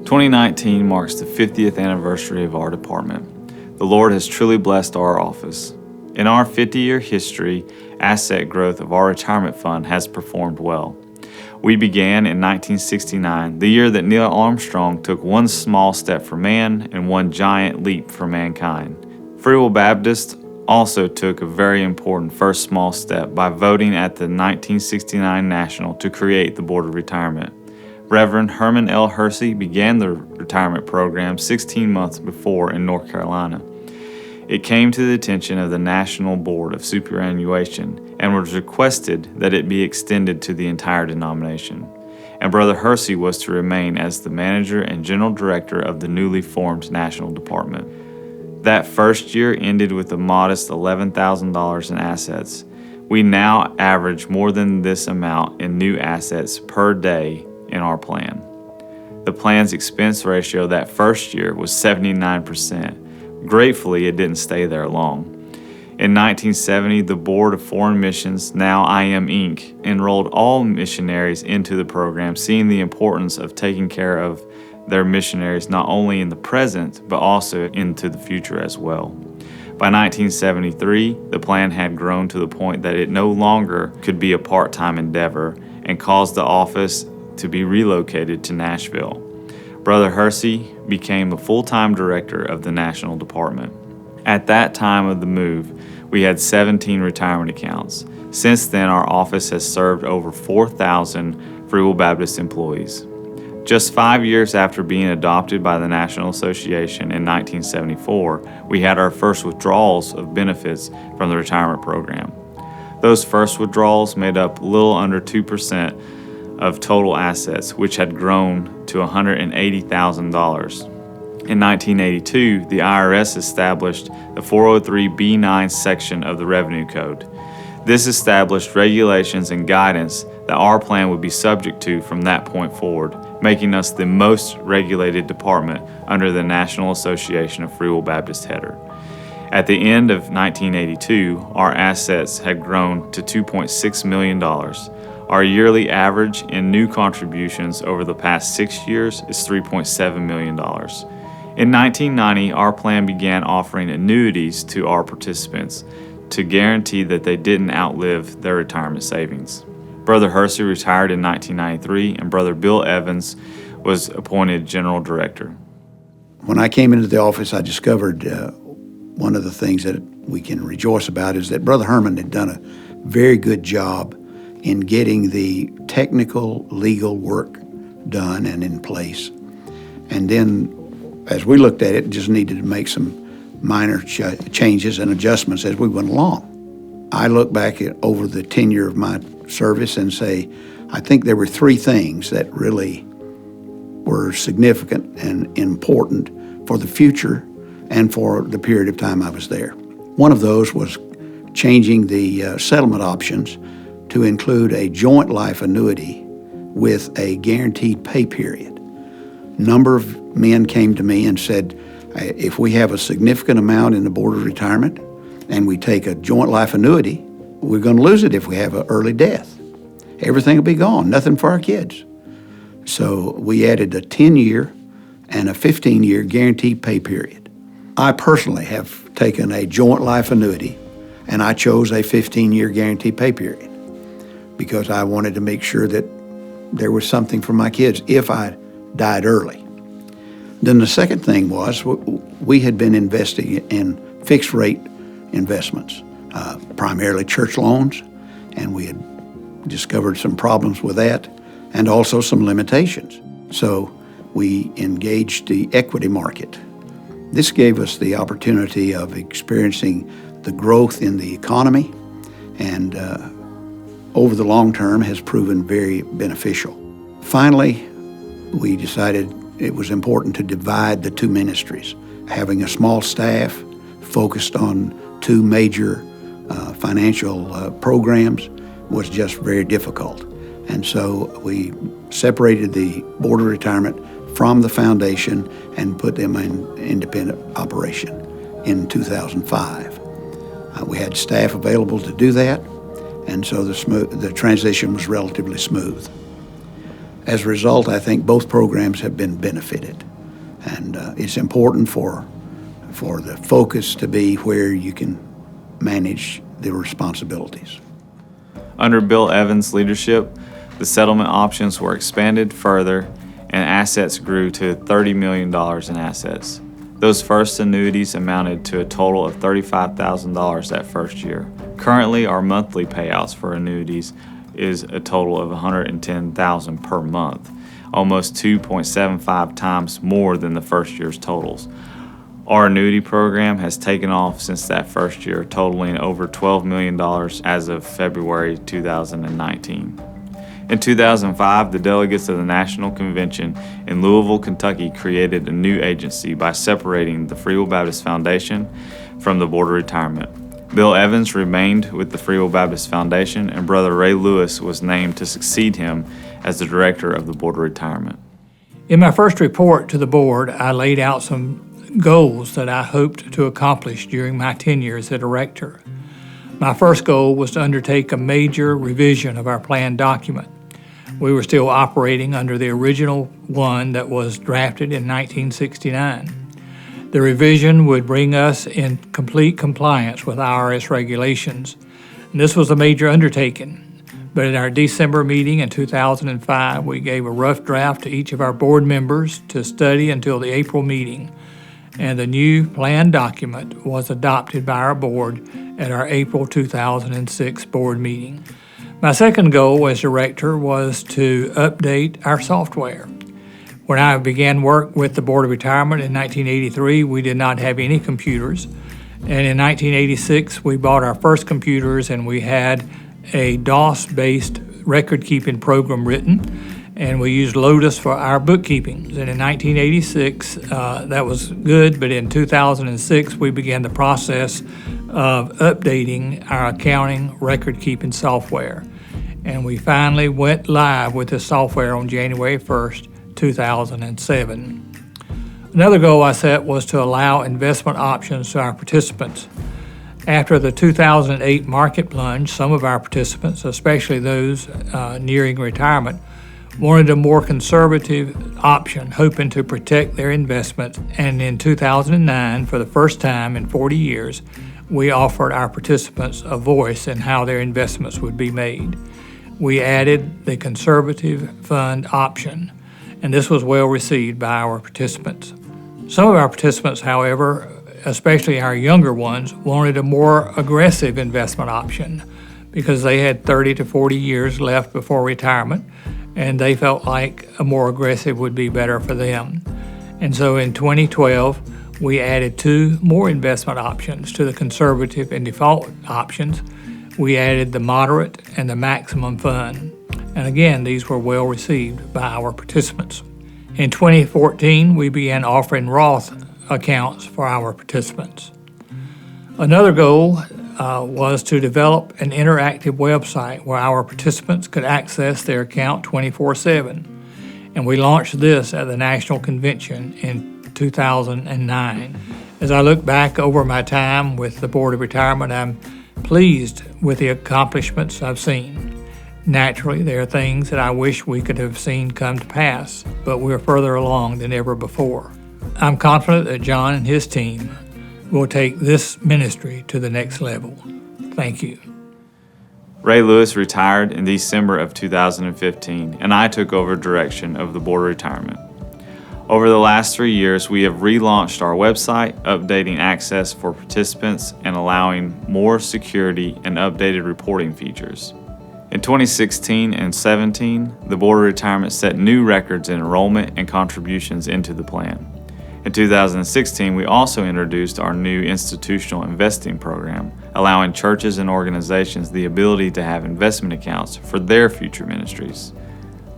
2019 marks the 50th anniversary of our department. The Lord has truly blessed our office. In our 50-year history, asset growth of our retirement fund has performed well. We began in 1969, the year that Neil Armstrong took one small step for man and one giant leap for mankind. Free Will Baptist also took a very important first small step by voting at the 1969 National to create the Board of Retirement. Reverend Herman L. Hersey began the retirement program 16 months before in North Carolina. It came to the attention of the National Board of Superannuation and was requested that it be extended to the entire denomination. And Brother Hersey was to remain as the manager and general director of the newly formed national department. That first year ended with a modest $11,000 in assets. We now average more than this amount in new assets per day in our plan. The plan's expense ratio that first year was 79%. Gratefully, it didn't stay there long. In 1970, the Board of Foreign Missions, now IM Inc., enrolled all missionaries into the program, seeing the importance of taking care of their missionaries not only in the present, but also into the future as well. By 1973, the plan had grown to the point that it no longer could be a part-time endeavor and caused the office to be relocated to Nashville. Brother Hersey became a full-time director of the National Department. At that time of the move, we had 17 retirement accounts. Since then, our office has served over 4,000 Free Will Baptist employees. Just 5 years after being adopted by the National Association in 1974, we had our first withdrawals of benefits from the retirement program. Those first withdrawals made up a little under 2% of total assets, which had grown to $180,000. In 1982, the IRS established the 403(b)(9) section of the Revenue Code. This established regulations and guidance that our plan would be subject to from that point forward, making us the most regulated department under the National Association of Free Will Baptist Header. At the end of 1982, our assets had grown to $2.6 million. Our yearly average in new contributions over the past 6 years is $3.7 million. In 1990, our plan began offering annuities to our participants to guarantee that they didn't outlive their retirement savings. Brother Hersey retired in 1993, and Brother Bill Evans was appointed General Director. When I came into the office, I discovered one of the things that we can rejoice about is that Brother Herman had done a very good job in getting the technical legal work done and in place. And then, as we looked at it, just needed to make some minor changes and adjustments as we went along. I look back at over the tenure of my service and say, I think there were three things that really were significant and important for the future and for the period of time I was there. One of those was changing the settlement options to include a joint life annuity with a guaranteed pay period. A number of men came to me and said, if we have a significant amount in the Board of Retirement and we take a joint life annuity, we're going to lose it if we have an early death. Everything will be gone, nothing for our kids. So we added a 10-year and a 15-year guaranteed pay period. I personally have taken a joint life annuity and I chose a 15-year guaranteed pay period because I wanted to make sure that there was something for my kids if I died early. Then the second thing was we had been investing in fixed rate investments, primarily church loans, and we had discovered some problems with that and also some limitations. So we engaged the equity market. This gave us the opportunity of experiencing the growth in the economy and over the long term has proven very beneficial. Finally, we decided it was important to divide the two ministries. Having a small staff focused on two major financial programs was just very difficult. And so we separated the Board of Retirement from the foundation and put them in independent operation in 2005. We had staff available to do that, and so the transition was relatively smooth. as a result, I think both programs have been benefited. And it's important for the focus to be where you can manage the responsibilities. Under Bill Evans' leadership, the settlement options were expanded further and assets grew to $30 million in assets. Those first annuities amounted to a total of $35,000 that first year. Currently, our monthly payouts for annuities is a total of $110,000 per month, almost 2.75 times more than the first year's totals. Our annuity program has taken off since that first year, totaling over $12 million as of February 2019. In 2005, the delegates of the National Convention in Louisville, Kentucky created a new agency by separating the Free Will Baptist Foundation from the Board of Retirement. Bill Evans remained with the Free Will Baptist Foundation, and Brother Ray Lewis was named to succeed him as the director of the Board of Retirement. In my first report to the board, I laid out some goals that I hoped to accomplish during my tenure as a director. My first goal was to undertake a major revision of our plan document. We were still operating under the original one that was drafted in 1969. The revision would bring us in complete compliance with IRS regulations. And this was a major undertaking. But at our December meeting in 2005, we gave a rough draft to each of our board members to study until the April meeting. And the new plan document was adopted by our board at our April 2006 board meeting. My second goal as director was to update our software. When I began work with the Board of Retirement in 1983, we did not have any computers. And in 1986, we bought our first computers and we had a DOS-based record-keeping program written, and we used Lotus for our bookkeeping. And in 1986, that was good, but in 2006, we began the process of updating our accounting record-keeping software. And we finally went live with this software on January 1st, 2007. Another goal I set was to allow investment options to our participants. After the 2008 market plunge, some of our participants, especially those nearing retirement, wanted a more conservative option, hoping to protect their investments. And in 2009, for the first time in 40 years, we offered our participants a voice in how their investments would be made. We added the conservative fund option, and this was well received by our participants. Some of our participants, however, especially our younger ones, wanted a more aggressive investment option because they had 30 to 40 years left before retirement, and they felt like a more aggressive would be better for them. And so in 2012, we added 2 more investment options to the conservative and default options. We added the moderate and the maximum fund. And again, these were well received by our participants. In 2014, we began offering Roth accounts for our participants. Another goal was to develop an interactive website where our participants could access their account 24/7. And we launched this at the National Convention in 2009. As I look back over my time with the Board of Retirement, I'm pleased with the accomplishments I've seen. Naturally, there are things that I wish we could have seen come to pass, but we're further along than ever before. I'm confident that John and his team will take this ministry to the next level. Thank you. Ray Lewis retired in December of 2015, and I took over direction of the Board of Retirement. Over the last 3 years, we have relaunched our website, updating access for participants and allowing more security and updated reporting features. In 2016 and 17, the Board of Retirement set new records in enrollment and contributions into the plan. In 2016, we also introduced our new institutional investing program, allowing churches and organizations the ability to have investment accounts for their future ministries.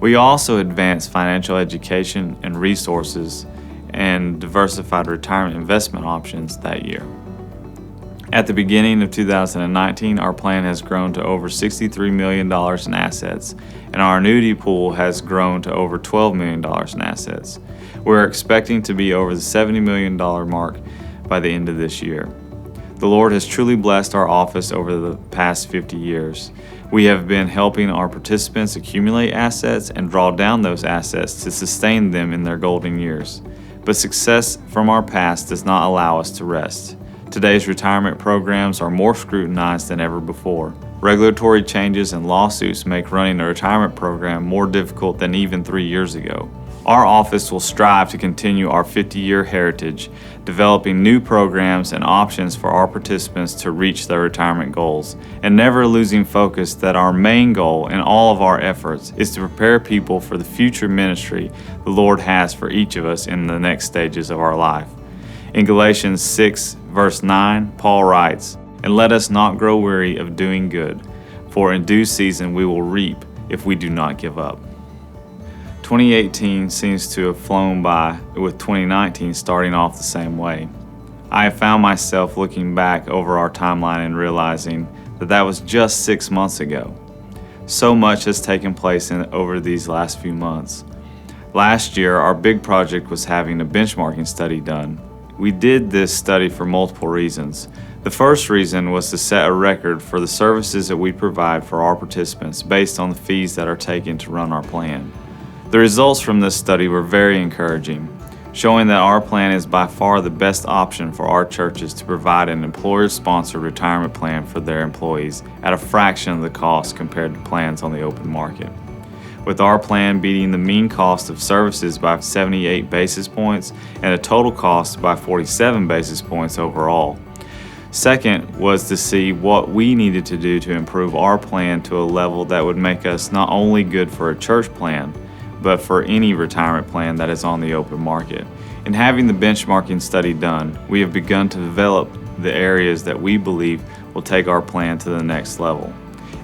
We also advanced financial education and resources and diversified retirement investment options that year. At the beginning of 2019, our plan has grown to over $63 million in assets, and our annuity pool has grown to over $12 million in assets. We're expecting to be over the $70 million mark by the end of this year. The Lord has truly blessed our office over the past 50 years. We have been helping our participants accumulate assets and draw down those assets to sustain them in their golden years. But success from our past does not allow us to rest. Today's retirement programs are more scrutinized than ever before. Regulatory changes and lawsuits make running a retirement program more difficult than even 3 years ago. Our office will strive to continue our 50-year heritage, developing new programs and options for our participants to reach their retirement goals, and never losing focus that our main goal in all of our efforts is to prepare people for the future ministry the Lord has for each of us in the next stages of our life. In Galatians 6, verse 9, Paul writes, "And let us not grow weary of doing good, for in due season we will reap if we do not give up." 2018 seems to have flown by, with 2019 starting off the same way. I have found myself looking back over our timeline and realizing that that was just 6 months ago. So much has taken place over these last few months. Last year, our big project was having a benchmarking study done. We did this study for multiple reasons. The first reason was to set a record for the services that we provide for our participants based on the fees that are taken to run our plan. The results from this study were very encouraging, showing that our plan is by far the best option for our churches to provide an employer-sponsored retirement plan for their employees at a fraction of the cost compared to plans on the open market. With our plan beating the mean cost of services by 78 basis points and a total cost by 47 basis points overall. Second was to see what we needed to do to improve our plan to a level that would make us not only good for a church plan, but for any retirement plan that is on the open market. In having the benchmarking study done, we have begun to develop the areas that we believe will take our plan to the next level.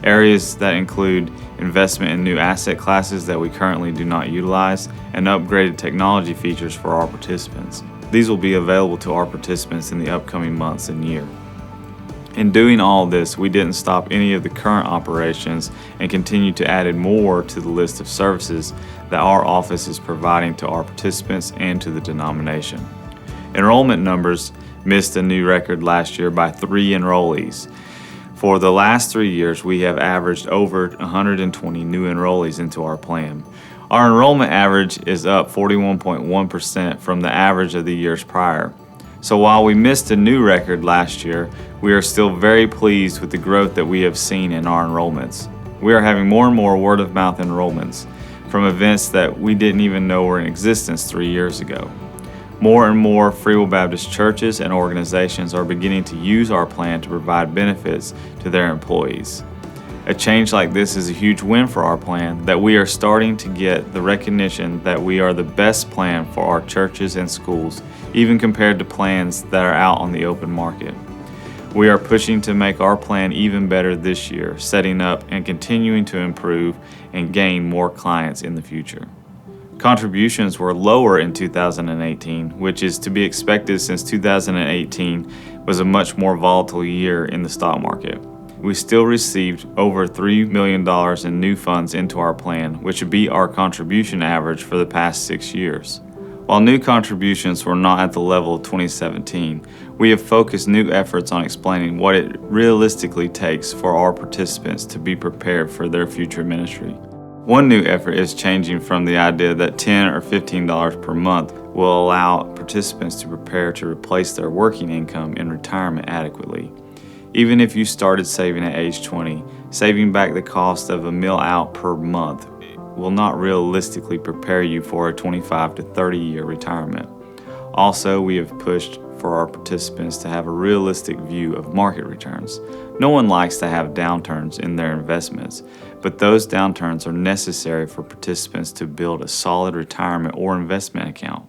Areas that include investment in new asset classes that we currently do not utilize and upgraded technology features for our participants. These will be available to our participants in the upcoming months and year. In doing all this, we didn't stop any of the current operations and continued to add more to the list of services that our office is providing to our participants and to the denomination. Enrollment numbers missed a new record last year by 3 enrollees. For the last 3 years, we have averaged over 120 new enrollees into our plan. Our enrollment average is up 41.1% from the average of the years prior. So while we missed a new record last year, we are still very pleased with the growth that we have seen in our enrollments. We are having more and more word-of-mouth enrollments from events that we didn't even know were in existence 3 years ago. More and more Free Will Baptist churches and organizations are beginning to use our plan to provide benefits to their employees. A change like this is a huge win for our plan, that we are starting to get the recognition that we are the best plan for our churches and schools, even compared to plans that are out on the open market. We are pushing to make our plan even better this year, setting up and continuing to improve and gain more clients in the future. Contributions were lower in 2018, which is to be expected since 2018 was a much more volatile year in the stock market. We still received over $3 million in new funds into our plan, which beat our contribution average for the past 6 years. While new contributions were not at the level of 2017, we have focused new efforts on explaining what it realistically takes for our participants to be prepared for their future ministry. One new effort is changing from the idea that $10 or $15 per month will allow participants to prepare to replace their working income in retirement adequately. Even if you started saving at age 20, saving back the cost of a meal out per month will not realistically prepare you for a 25 to 30 year retirement. Also, we have pushed for our participants to have a realistic view of market returns. No one likes to have downturns in their investments, but those downturns are necessary for participants to build a solid retirement or investment account.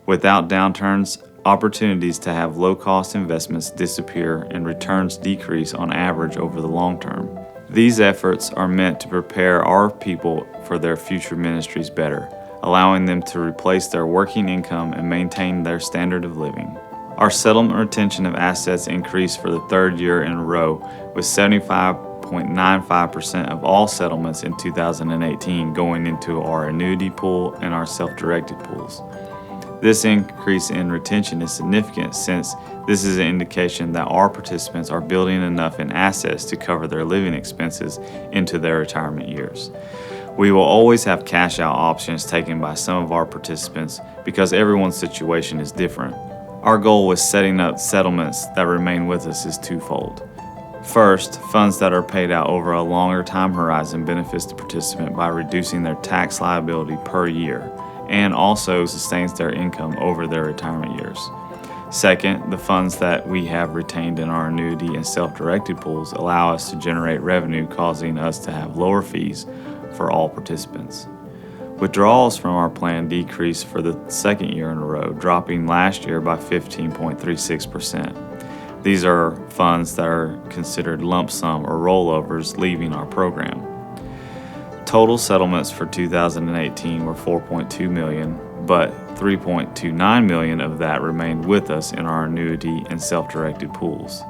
Without downturns, opportunities to have low-cost investments disappear and returns decrease on average over the long term. These efforts are meant to prepare our people for their future ministries better, allowing them to replace their working income and maintain their standard of living. Our settlement retention of assets increased for the 3rd year in a row, with 75.95% of all settlements in 2018 going into our annuity pool and our self-directed pools. This increase in retention is significant since this is an indication that our participants are building enough in assets to cover their living expenses into their retirement years. We will always have cash out options taken by some of our participants because everyone's situation is different. Our goal with setting up settlements that remain with us is twofold. First, funds that are paid out over a longer time horizon benefits the participant by reducing their tax liability per year and also sustains their income over their retirement years. Second, the funds that we have retained in our annuity and self-directed pools allow us to generate revenue, causing us to have lower fees for all participants. Withdrawals from our plan decreased for the second year in a row, dropping last year by 15.36%. These are funds that are considered lump sum or rollovers leaving our program. Total settlements for 2018 were $4.2 million, but $3.29 million of that remained with us in our annuity and self-directed pools.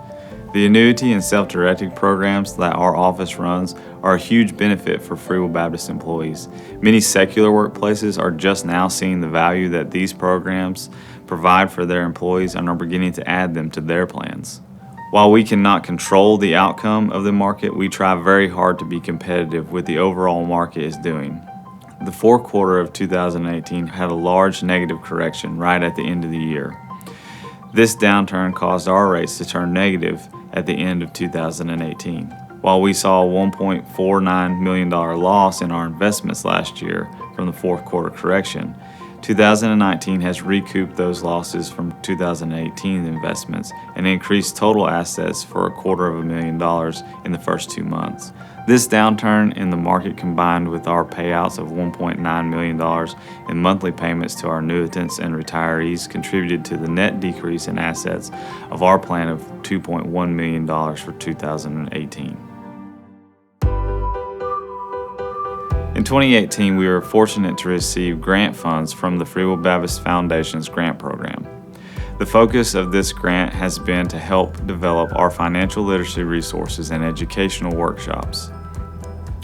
The annuity and self-directed programs that our office runs are a huge benefit for Free Will Baptist employees. Many secular workplaces are just now seeing the value that these programs provide for their employees and are beginning to add them to their plans. While we cannot control the outcome of the market, we try very hard to be competitive with the overall market is doing. The fourth quarter of 2018 had a large negative correction right at the end of the year. This downturn caused our rates to turn negative at the end of 2018. While we saw a $1.49 million loss in our investments last year from the fourth quarter correction, 2019 has recouped those losses from 2018 investments and increased total assets for $250,000 in the first 2 months. This downturn in the market, combined with our payouts of $1.9 million in monthly payments to our annuitants and retirees, contributed to the net decrease in assets of our plan of $2.1 million for 2018. In 2018, we were fortunate to receive grant funds from the Free Will Baptist Foundation's grant program. The focus of this grant has been to help develop our financial literacy resources and educational workshops.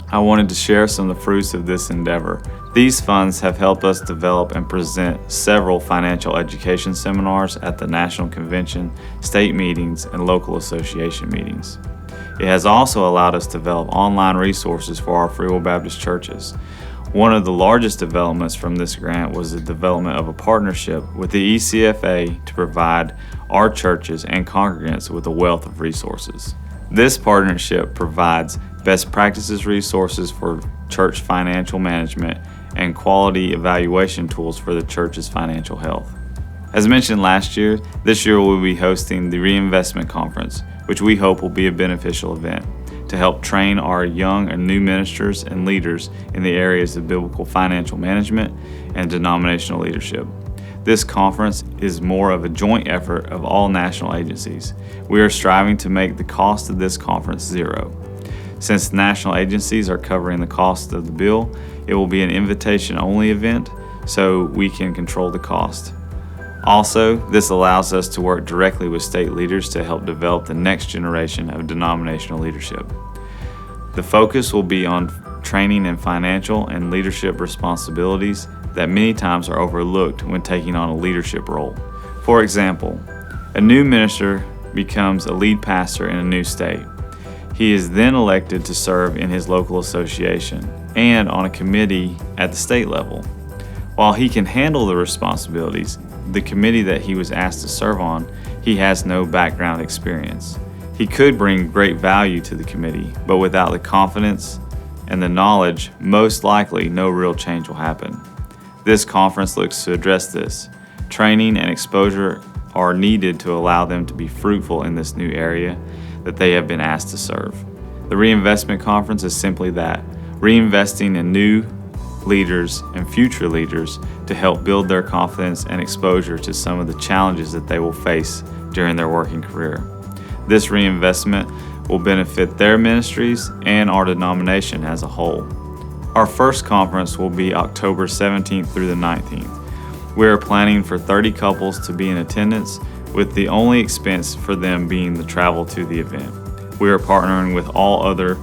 I wanted to share some of the fruits of this endeavor. These funds have helped us develop and present several financial education seminars at the National Convention, state meetings, and local association meetings. It has also allowed us to develop online resources for our Free Will Baptist churches. One of the largest developments from this grant was the development of a partnership with the ECFA to provide our churches and congregants with a wealth of resources. This partnership provides best practices resources for church financial management and quality evaluation tools for the church's financial health. As mentioned last year, this year we'll be hosting the Reinvestment Conference, which we hope will be a beneficial event to help train our young and new ministers and leaders in the areas of biblical financial management and denominational leadership. This conference is more of a joint effort of all national agencies. We are striving to make the cost of this conference zero. Since national agencies are covering the cost of the bill, it will be an invitation-only event, so we can control the cost. Also, this allows us to work directly with state leaders to help develop the next generation of denominational leadership. The focus will be on training in financial and leadership responsibilities that many times are overlooked when taking on a leadership role. For example, a new minister becomes a lead pastor in a new state. He is then elected to serve in his local association and on a committee at the state level. While he can handle the responsibilities, the committee that he was asked to serve on, he has no background experience. He could bring great value to the committee, but without the confidence and the knowledge, most likely no real change will happen. This conference looks to address this. Training and exposure are needed to allow them to be fruitful in this new area that they have been asked to serve. The Reinvestment Conference is simply that, reinvesting in new leaders and future leaders to help build their confidence and exposure to some of the challenges that they will face during their working career. This reinvestment will benefit their ministries and our denomination as a whole. Our first conference will be October 17th through the 19th. We are planning for 30 couples to be in attendance, with the only expense for them being the travel to the event. We are partnering with all other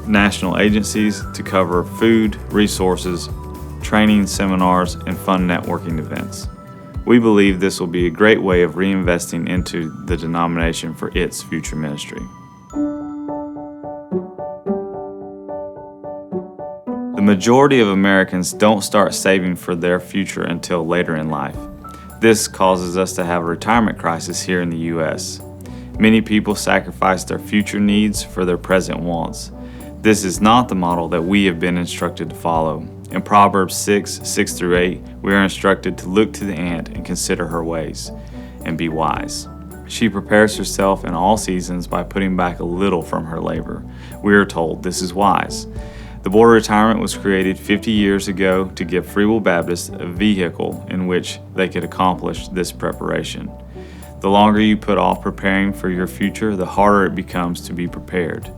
national agencies to cover food, resources, training, seminars, and fun networking events. We believe this will be a great way of reinvesting into the denomination for its future ministry. The majority of Americans don't start saving for their future until later in life. This causes us to have a retirement crisis here in the U.S. Many people sacrifice their future needs for their present wants. This is not the model that we have been instructed to follow. In Proverbs 6:6-8, we are instructed to look to the ant and consider her ways, and be wise. She prepares herself in all seasons by putting back a little from her labor. We are told this is wise. The Board of Retirement was created 50 years ago to give Free Will Baptists a vehicle in which they could accomplish this preparation. The longer you put off preparing for your future, the harder it becomes to be prepared.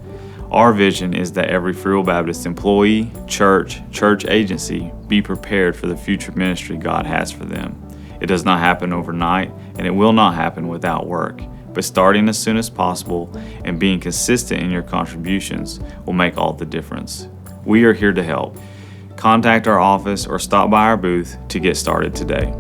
Our vision is that every Free Will Baptist employee, church agency be prepared for the future ministry God has for them. It does not happen overnight, and it will not happen without work. But starting as soon as possible and being consistent in your contributions will make all the difference. We are here to help. Contact our office or stop by our booth to get started today.